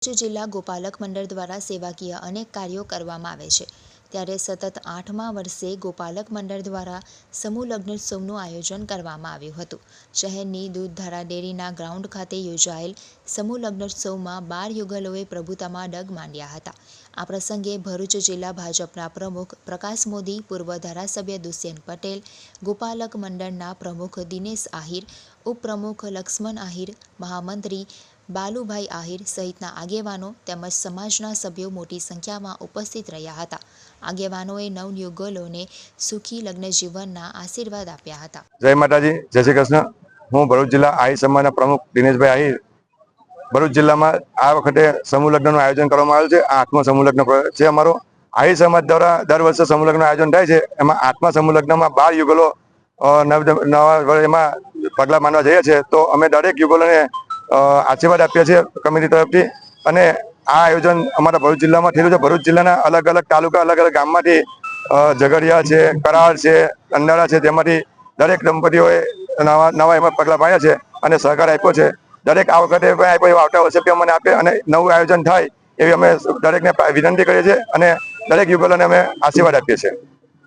ભરૂચ જિલ્લા ગોપાલક મંડળ દ્વારા સેવાકીય અનેક કાર્યો કરવામાં આવે છે, ત્યારે સતત 8મા વર્ષે ગોપાલક મંડળ દ્વારા સમૂહ લગ્નોત્સવનું આયોજન કરવામાં આવ્યું હતું। શહેરની દૂધધારા ડેરીના ગ્રાઉન્ડ ખાતે યોજાયેલ સમૂહ લગ્નોત્સવમાં 12 યુગલોએ પ્રભુતામાં ડગ માંડ્યા હતા। આ પ્રસંગે ભરૂચ જિલ્લા ભાજપના પ્રમુખ પ્રકાશ મોદી, પૂર્વ ધારાસભ્ય દુષ્યંત પટેલ, ગોપાલક મંડળના પ્રમુખ દિનેશ આહિર, ઉપપ્રમુખ લક્ષ્મણ આહિર, મહામંત્રી બાલુભાઈ આહિર સહિતના આગેવાનો તેમજ સમાજના સભ્યો મોટી સંખ્યામાં ઉપસ્થિત રહ્યા હતા। આગેવાનોએ નવયુગલોને સુખી લગ્ન જીવનના આશીર્વાદ આપ્યા હતા। જય માતાજી, જય શ્રી કૃષ્ણ। હું ભરૂચ જિલ્લા આહિર સમાજના પ્રમુખ દિનેશભાઈ આહિર। ભરૂચ જિલ્લામાં આ વખતે સમૂહ લગ્નનું આયોજન કરવામાં આવ્યું છે। આ 8મો સમૂહ લગ્ન છે અમારો। આહિર સમાજ દ્વારા દર વર્ષે સમૂહ લગ્નનું આયોજન થાય છે। એમાં 8મા સમૂહ લગ્નમાં 12 યુગલો નવા એમાં પગલાં માંડવા જઈએ છીએ, તો અમે દરેક યુગલોને આશીર્વાદ આપીએ છીએ કમિટી તરફથી। અને આ આયોજન અમારા ભરૂચ જિલ્લામાં થયેલું છે। ભરૂચ જિલ્લાના અલગ અલગ તાલુકા, અલગ અલગ ગામમાંથી ઝઘડિયા છે, કરાડ છે, અંડાળા છે, તેમાંથી દરેક દંપતીઓએ નવા એમાં પગલાં પાડ્યા છે અને સહકાર આપ્યો છે। દરેક આ વખતે પણ આપ્યો, એવા આવતા વર્ષે પણ અમને આપે અને નવું આયોજન થાય એવી અમે દરેકને વિનંતી કરીએ છીએ અને દરેક યુગલોને અમે આશીર્વાદ આપીએ છીએ।